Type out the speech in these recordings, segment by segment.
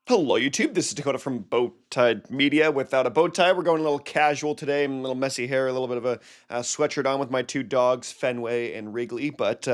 Hello, YouTube. This is Dakota from Bowtied Media. Without a bow tie, we're going a little casual today. A little messy hair, a little bit of a sweatshirt on with my two dogs, Fenway and Wrigley. But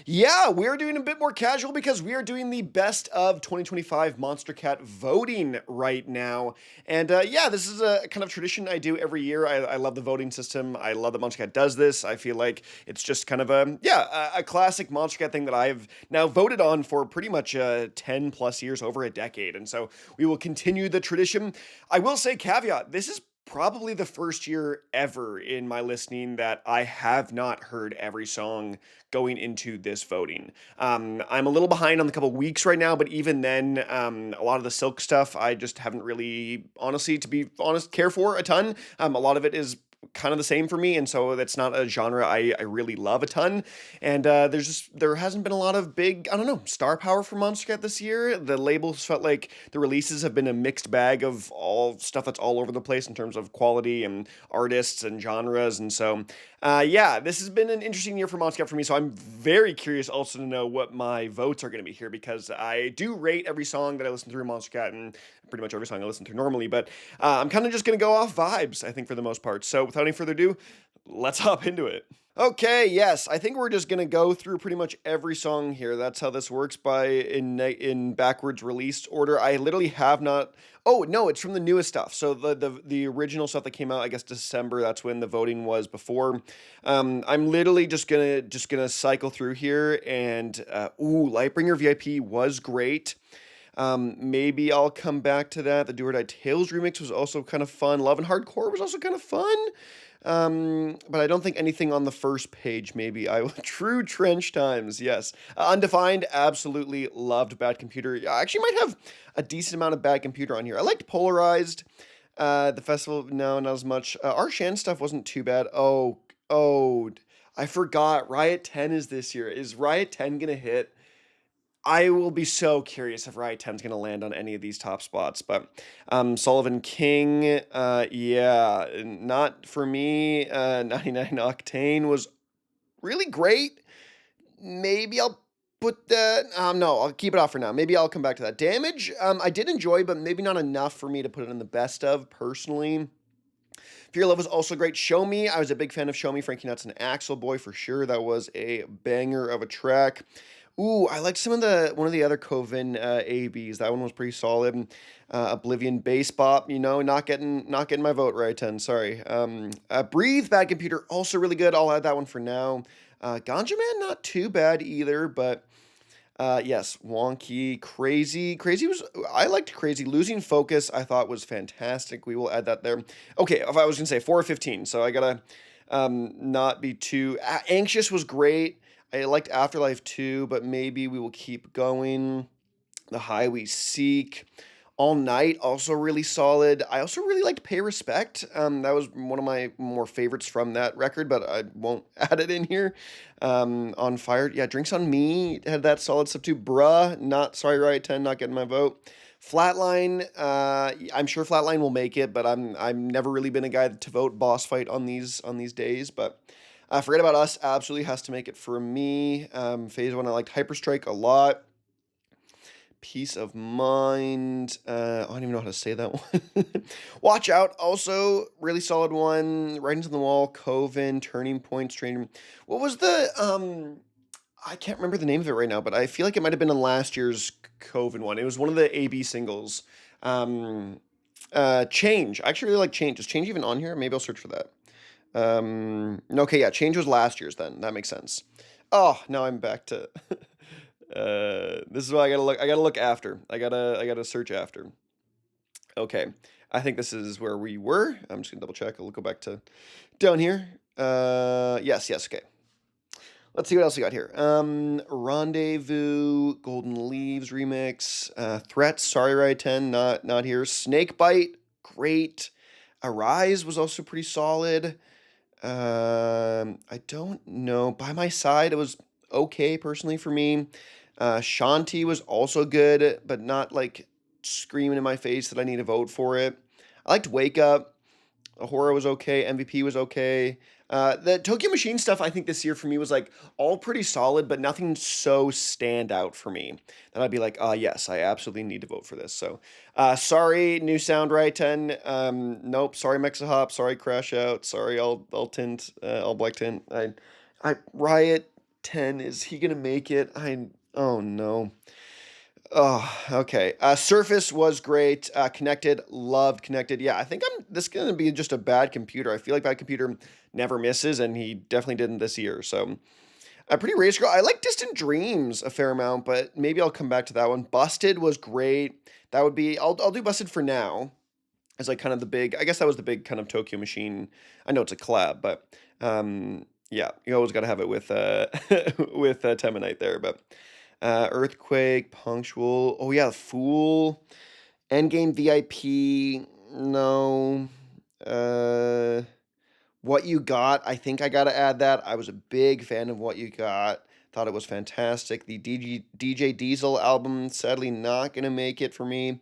yeah, we're doing a bit more casual because we are doing the best of 2025 Monstercat voting right now. And yeah, this is a kind of tradition I do every year. I love the voting system. I love that Monstercat does this. I feel like it's just kind of a classic Monstercat thing that I've now voted on for pretty much 10 plus years, over a decade. And so we will continue the tradition. I will say, caveat, this is probably the first year ever in my listening that I have not heard every song going into this voting. I'm a little behind on the couple weeks right now, but even then, a lot of the Silk stuff I just haven't really, honestly, to be honest, care for a ton. A lot of it is kind of the same for me, and so that's not a genre I really love a ton. And there hasn't been a lot of big, I don't know, star power for Monstercat this year. The labels felt like the releases have been a mixed bag of all stuff that's all over the place in terms of quality and artists and genres. And so yeah, this has been an interesting year for Monstercat for me. So I'm very curious also to know what my votes are going to be here, because I do rate every song that I listen through Monstercat, and pretty much every song I listen to normally. But I'm kind of just going to go off vibes, I think, for the most part. So without any further ado, let's hop into it. Okay, yes, I think we're just gonna go through pretty much every song here. That's how this works, by in backwards release order. I literally have not. Oh no, it's from the newest stuff. So the original stuff that came out, I guess December. That's when the voting was before. I'm literally just gonna cycle through here, and ooh, Lightbringer VIP was great. Maybe I'll come back to that. The Do or Die Tales remix was also kind of fun. Love and Hardcore was also kind of fun. But I don't think anything on the first page. Maybe I True Trench Times. Yes, Undefined. Absolutely loved Bad Computer. I actually might have a decent amount of Bad Computer on here. I liked Polarized. The festival, no, not as much. Our Shan stuff wasn't too bad. Oh, I forgot. Riot 10 is this year. Is Riot 10 gonna hit? I will be so curious if Riot 10's gonna land on any of these top spots. But Sullivan King, yeah, not for me. 99 Octane was really great. Maybe I'll put that. No, I'll keep it off for now. Maybe I'll come back to that. Damage, I did enjoy, but maybe not enough for me to put it in the best of personally. Fear Love was also great. Show Me, I was a big fan of Show Me, Frankie Nuts and Axel Boy for sure. That was a banger of a track. Ooh, I liked some of one of the other Coven ABs. That one was pretty solid. Oblivion Bass Bop, not getting my vote right. 10, sorry. Breathe, Bad Computer, also really good. I'll add that one for now. Ganja Man, not too bad either, but yes, Wonky, Crazy was, I liked Crazy. Losing Focus, I thought was fantastic. We will add that there. Okay, if I was gonna say 4 of 15, so I gotta not be too Anxious was great. I liked Afterlife too, but maybe we will keep going. The High We Seek. All Night, also really solid. I also really liked Pay Respect. That was one of my more favorites from that record, but I won't add it in here. On Fire, yeah, Drinks on Me had that solid stuff too. Bruh, not sorry, Riot 10, not getting my vote. Flatline, I'm sure Flatline will make it, but I'm never really been a guy to vote boss fight on these days. But Forget About Us absolutely has to make it for me. Phase One, I liked Hyperstrike a lot. Peace of Mind. I don't even know how to say that one. Watch Out, also really solid one. Writings on the Wall, Coven, Turning Point, Stranger. What was the I can't remember the name of it right now, but I feel like it might have been in last year's Coven one. It was one of the AB singles. Change. I actually really like Change. Is Change even on here? Maybe I'll search for that. Okay, yeah, Change was last year's then. That makes sense. Oh, now I'm back to this is why I gotta look after. I gotta search after. Okay. I think this is where we were. I'm just gonna double check. I'll go back to down here. Yes, okay. Let's see what else we got here. Rendezvous, Golden Leaves remix, Threats, sorry, Riot 10, not here. Snakebite, great. Arise was also pretty solid. I don't know. By My Side, it was okay personally for me. Shanti was also good, but not like screaming in my face that I need to vote for it. I liked Wake Up. Horror was okay. MVP was okay. The Tokyo Machine stuff, I think this year for me was like all pretty solid, but nothing so stand out for me that I'd be like, yes, I absolutely need to vote for this. So, sorry, New Sound Right 10. Nope. Sorry, Mexahop. Sorry, Crash Out. Sorry, All Tint, All Black Tint. Riot 10. Is he gonna make it? Oh no. Oh, okay. Surface was great. Connected, loved Connected. Yeah, I think this is gonna be just a bad computer. I feel like bad computer never misses, and he definitely didn't this year. So, pretty race girl. I like Distant Dreams a fair amount, but maybe I'll come back to that one. Busted was great. That would be. I'll do Busted for now. As like kind of the big. I guess that was the big kind of Tokyo Machine. I know it's a collab, but yeah, you always got to have it with with Temanite there, but. Earthquake, Punctual. Oh yeah, Fool. Endgame VIP. No. Uh, what You Got. I think I gotta add that. I was a big fan of What You Got. Thought it was fantastic. The DJ Diesel album, sadly not gonna make it for me.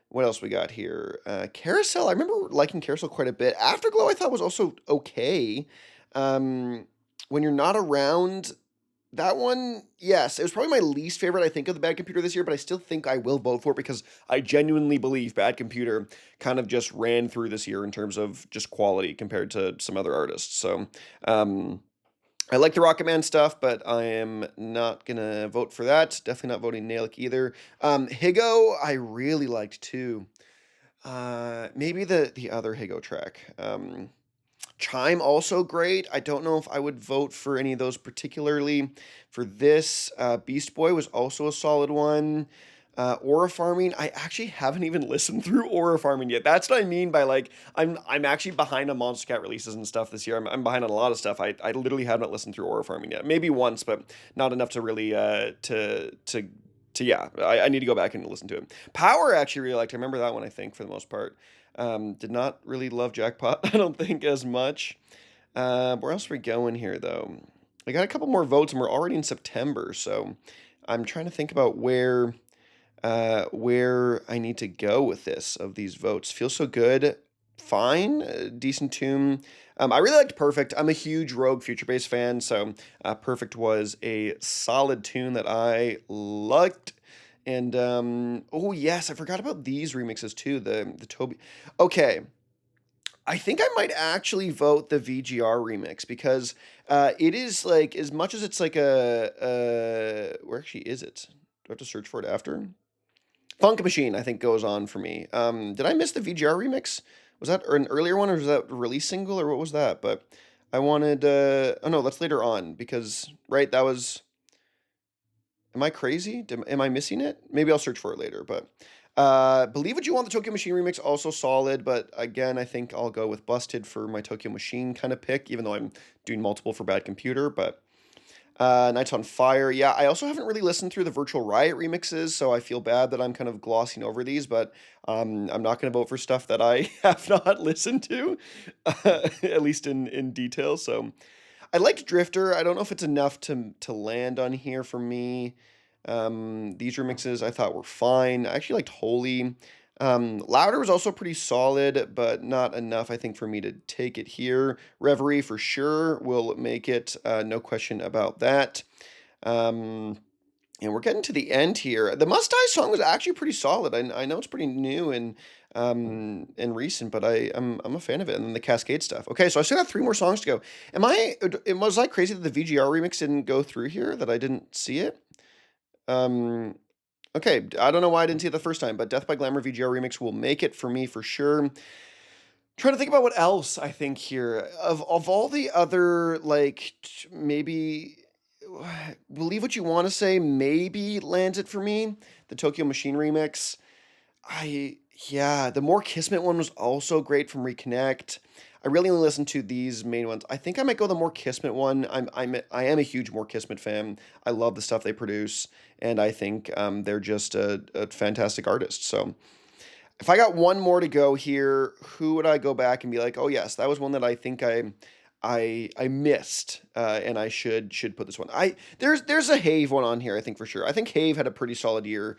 What else we got here? Carousel. I remember liking Carousel quite a bit. Afterglow, I thought was also okay. Um, when you're not around, that one, yes, it was probably my least favorite, I think, of the Bad Computer this year, but I still think I will vote for it because I genuinely believe Bad Computer kind of just ran through this year in terms of just quality compared to some other artists. So, I like the Rocket Man stuff, but I am not gonna vote for that. Definitely not voting Nailik either. Higo, I really liked too. Maybe the other Higo track. Chime also great. I don't know if I would vote for any of those particularly. For this, Beast Boy was also a solid one. Aura Farming, I actually haven't even listened through Aura Farming yet. That's what I mean by like I'm actually behind on Monstercat releases and stuff this year. I'm behind on a lot of stuff. I literally haven't listened through Aura Farming yet. Maybe once, but not enough to really yeah. I need to go back and listen to it. Power I actually really liked. I remember that one I think for the most part. Did not really love Jackpot, I don't think, as much. Where else are we going here, though? We got a couple more votes, and we're already in September, so I'm trying to think about where I need to go with this of these votes. Feels so good. Fine, decent tune. I really liked Perfect. I'm a huge Rogue Future Bass fan, so Perfect was a solid tune that I liked. And oh yes, I forgot about these remixes too. The Toby. Okay, I think I might actually vote the VGR remix because it is like as much as it's like where actually is it? Do I have to search for it after? Funk Machine, I think, goes on for me. Did I miss the VGR remix? Was that an earlier one, or was that a release single, or what was that? But I wanted. Oh no, that's later on because right, that was. Am I crazy? Am I missing it? Maybe I'll search for it later. But Believe What You Want, the Tokyo Machine remix, also solid. But again, I think I'll go with Busted for my Tokyo Machine kind of pick, even though I'm doing multiple for Bad Computer. But Nights on Fire. Yeah, I also haven't really listened through the Virtual Riot remixes, so I feel bad that I'm kind of glossing over these, but I'm not going to vote for stuff that I have not listened to, at least in detail. So I liked Drifter. I don't know if it's enough to land on here for me. These remixes I thought were fine. I actually liked Holy. Louder was also pretty solid, but not enough, I think, for me to take it here. Reverie for sure will make it, no question about that. Um, and we're getting to the end here. The Must Die song was actually pretty solid. I know it's pretty new and recent, but I'm a fan of it. And then the Cascade stuff. Okay, so I still got three more songs to go. Was I crazy that the VGR remix didn't go through here? That I didn't see it? Um, Okay, I don't know why I didn't see it the first time, but Death by Glamour VGR remix will make it for me for sure. Trying to think about what else I think here of all the other like maybe Believe What You Want to Say maybe lands it for me. The Tokyo Machine remix. I Yeah, the More Kismet one was also great from Reconnect. I really only listened to these main ones. I think I might go the More Kismet one. I am a huge More Kismet fan. I love the stuff they produce, and I think they're just a fantastic artist. So if I got one more to go here, who would I go back and be like, oh yes, that was one that I think I missed, and I should put this one. There's a Have one on here, I think for sure. I think Have had a pretty solid year.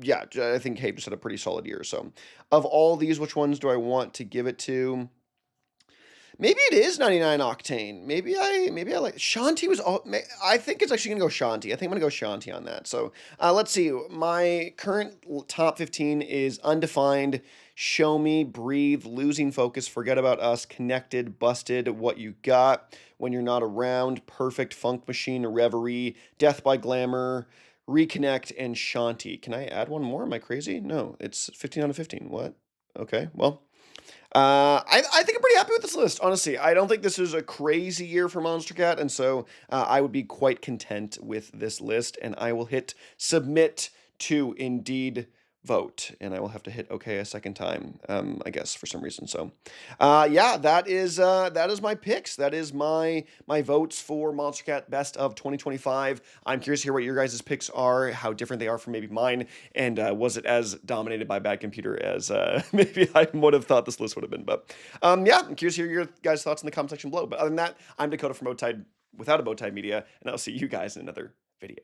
Yeah, I think Have just had a pretty solid year. So, of all these, which ones do I want to give it to? Maybe it is 99 octane. Maybe I like Shanti was all. I think it's actually gonna go Shanti. I think I'm gonna go Shanti on that. So let's see. My current top 15 is Undefined, Show Me, Breathe, Losing Focus, Forget About Us, Connected, Busted, What You Got, When You're Not Around, Perfect, Funk Machine, Reverie, Death by Glamour, Reconnect, and Shanti. Can I add one more? Am I crazy? No, it's 15 out of 15. What? Okay, well. I think I'm pretty happy with this list, honestly. I don't think this is a crazy year for Monstercat, and so I would be quite content with this list, and I will hit submit to Indeed vote, and I will have to hit OK a second time, I guess, for some reason. So, yeah, that is my picks. That is my votes for Monstercat Best of 2025. I'm curious to hear what your guys' picks are, how different they are from maybe mine, and was it as dominated by Bad Computer as maybe I would have thought this list would have been. But yeah, I'm curious to hear your guys' thoughts in the comment section below. But other than that, I'm Dakota from Bowtied without a Bowtied Media, and I'll see you guys in another video.